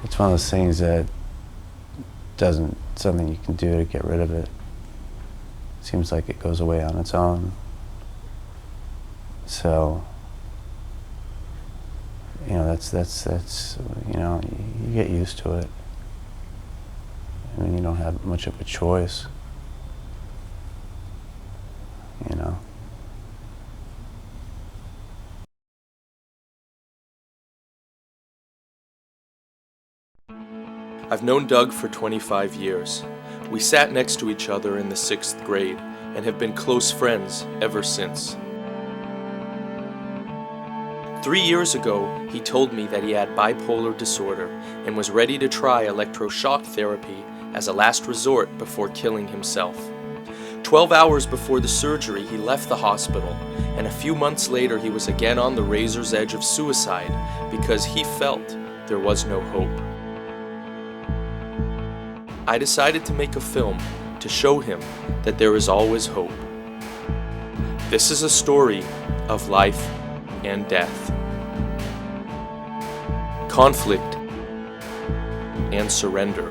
it's one of those things that doesn't something you can do to get rid of it. Seems like it goes away on its own. So, you know, that's you know, you get used to it. I mean, you don't have much of a choice, you know. I've known Doug for 25 years. We sat next to each other in the 6th grade and have been close friends ever since. 3 years ago, he told me that he had bipolar disorder and was ready to try electroshock therapy as a last resort before killing himself. 12 hours before the surgery, he left the hospital, and a few months later he was again on the razor's edge of suicide because he felt there was no hope. I decided to make a film to show him that there is always hope. This is a story of life and death, conflict and surrender,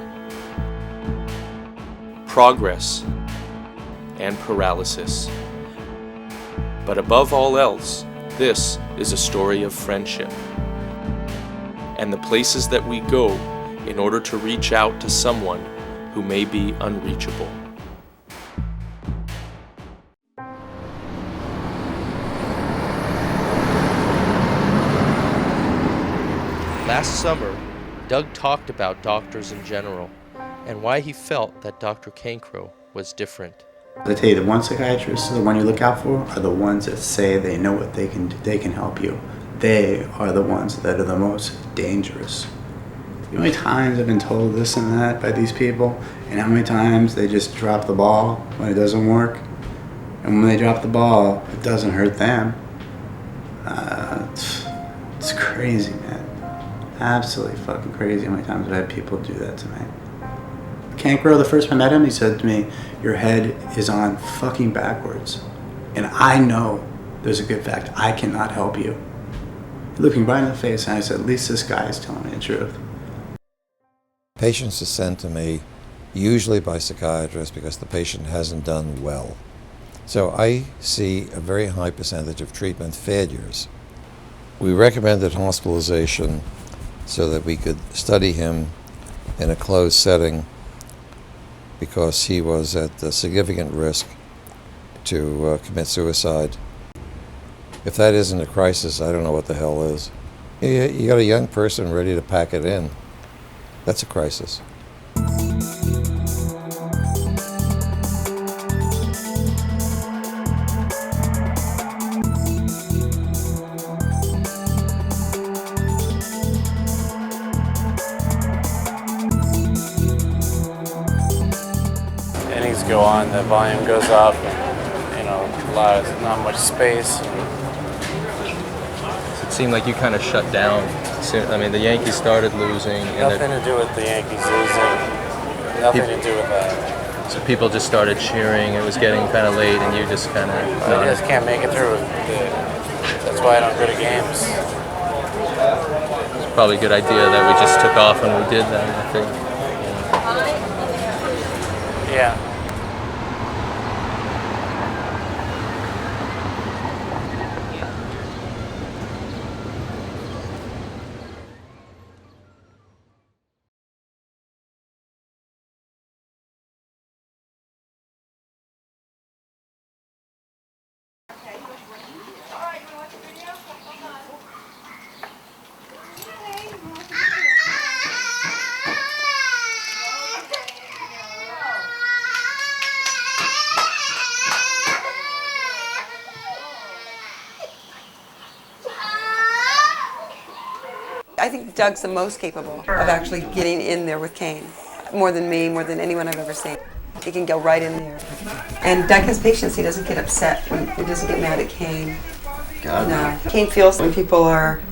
progress and paralysis. But above all else, this is a story of friendship and the places that we go in order to reach out to someone who may be unreachable. Last summer, Doug talked about doctors in general and why he felt that Dr. Cancro was different. I tell you, the one psychiatrist, the one you look out for, are the ones that say they know what they can do. They can help you. They are the ones that are the most dangerous. You know how many times I've been told this and that by these people, and how many times they just drop the ball when it doesn't work? And when they drop the ball, it doesn't hurt them. It's crazy, man. Absolutely fucking crazy how many times I've had people do that to me. Cancro, the first time I met him, he said to me, "Your head is on fucking backwards." And I know there's a good fact. I cannot help you. He looked me right in the face and I said, at least this guy is telling me the truth. Patients are sent to me usually by psychiatrists because the patient hasn't done well. So I see a very high percentage of treatment failures. We recommended hospitalization so that we could study him in a closed setting because he was at a significant risk to commit suicide. If that isn't a crisis, I don't know what the hell is. You got a young person ready to pack it in. That's a crisis. Innings go on, the volume goes up, you know, not much space. It seemed like you kind of shut down. I mean, the Yankees started losing. Nothing to do with the Yankees losing. Nothing to do with that. So people just started cheering. It was getting kind of late, and you just kind of. I just can't make it through. That's why I don't go to games. It's probably a good idea that we just took off when we did that, I think. Yeah. I think Doug's the most capable of actually getting in there with Kane. More than me, more than anyone I've ever seen. He can go right in there. And Doug has patience. He doesn't get upset. He doesn't get mad at Kane. God. No. Kane feels when people are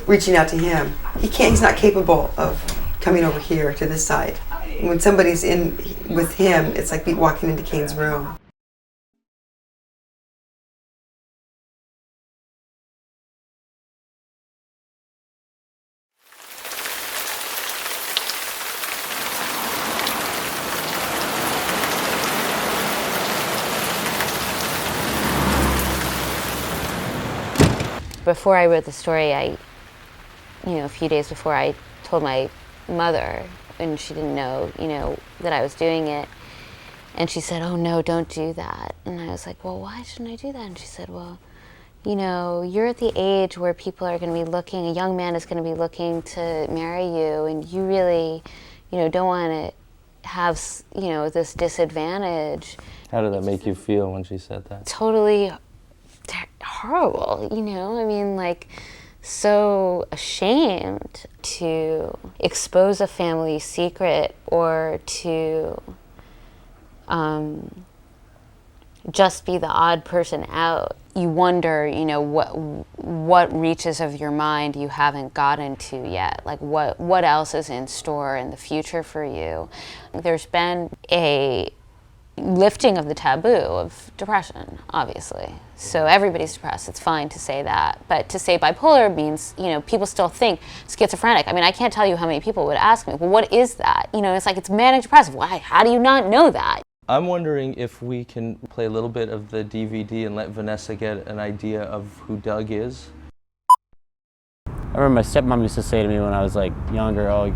reaching out to him. He's not capable of coming over here to this side. When somebody's in with him, it's like walking into Kane's room. Before I wrote the story, a few days before, I told my mother, and she didn't know, that I was doing it. And she said, "Oh no, don't do that." And I was like, "Well, why shouldn't I do that?" And she said, "Well, you're at the age where people are going to be looking, a young man is going to be looking to marry you, and you really, don't want to have, this disadvantage." How did that make you feel when she said that? Totally horrible, so ashamed to expose a family secret or to just be the odd person out. You wonder, what reaches of your mind you haven't gotten to yet. Like what else is in store in the future for you? There's been a lifting of the taboo of depression, obviously. So everybody's depressed. It's fine to say that. But to say bipolar means, people still think schizophrenic. I mean, I can't tell you how many people would ask me, well, what is that? It's like, it's manic depressive. Why? How do you not know that? I'm wondering if we can play a little bit of the DVD and let Vanessa get an idea of who Doug is. I remember my stepmom used to say to me when I was younger, "Oh,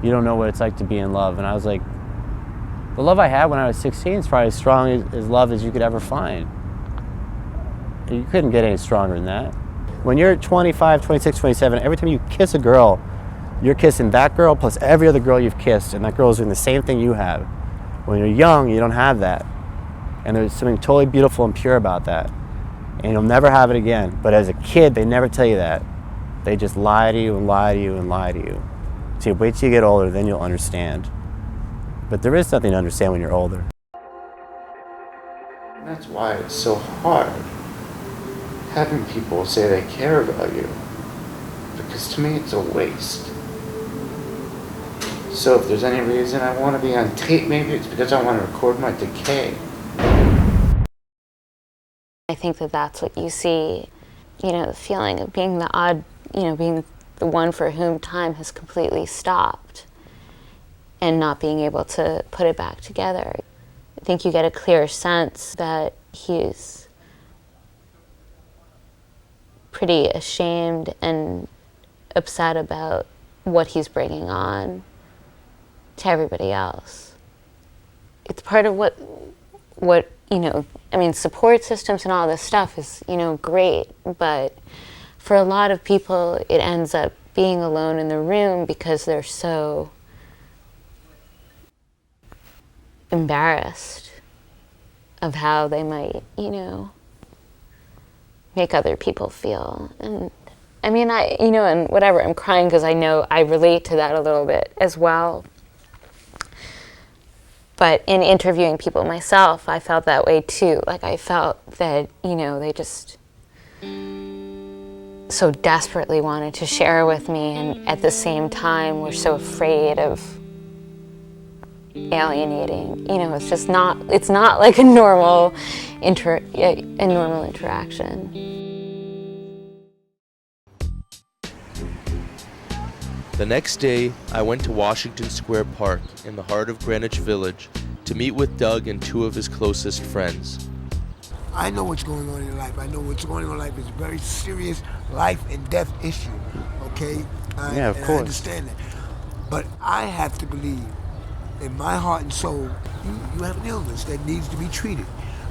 you don't know what it's like to be in love." And I was like, the love I had when I was 16 is probably as strong as love as you could ever find. You couldn't get any stronger than that. When you're 25, 26, 27, every time you kiss a girl, you're kissing that girl plus every other girl you've kissed, and that girl's doing the same thing you have. When you're young, you don't have that. And there's something totally beautiful and pure about that. And you'll never have it again. But as a kid, they never tell you that. They just lie to you and lie to you and lie to you. So you wait till you get older, then you'll understand. But there is something to understand when you're older. That's why it's so hard having people say they care about you. Because to me, it's a waste. So if there's any reason I want to be on tape, maybe it's because I want to record my decay. I think that that's what you see, the feeling of being the odd, being the one for whom time has completely stopped and not being able to put it back together. I think you get a clear sense that he's pretty ashamed and upset about what he's bringing on to everybody else. It's part of what support systems and all this stuff is, great, but for a lot of people, it ends up being alone in the room because they're so embarrassed of how they might, make other people feel. And and whatever, I'm crying because I know I relate to that a little bit as well. But in interviewing people myself, I felt that way too. I felt that, they just so desperately wanted to share with me, and at the same time were so afraid of alienating. It's not like a normal interaction. The next day, I went to Washington Square Park in the heart of Greenwich Village to meet with Doug and two of his closest friends. I know what's going on in your life. I know what's going on in life is a very serious life and death issue, okay? Yeah, of course. I understand that. But I have to believe in my heart and soul, you have an illness that needs to be treated,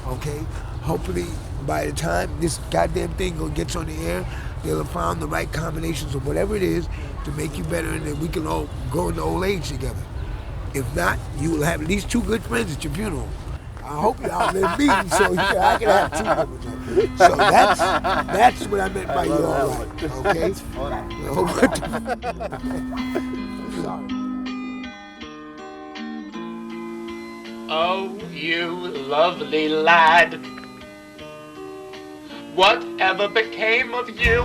okay? Hopefully, by the time this goddamn thing gets on the air, they'll have found the right combinations of whatever it is to make you better, and then we can all go into old age together. If not, you will have at least two good friends at your funeral. I hope you outlive me, so I can have two good ones. So that's what I meant by you're all right, okay? I'm sorry. Oh, you lovely lad, whatever became of you?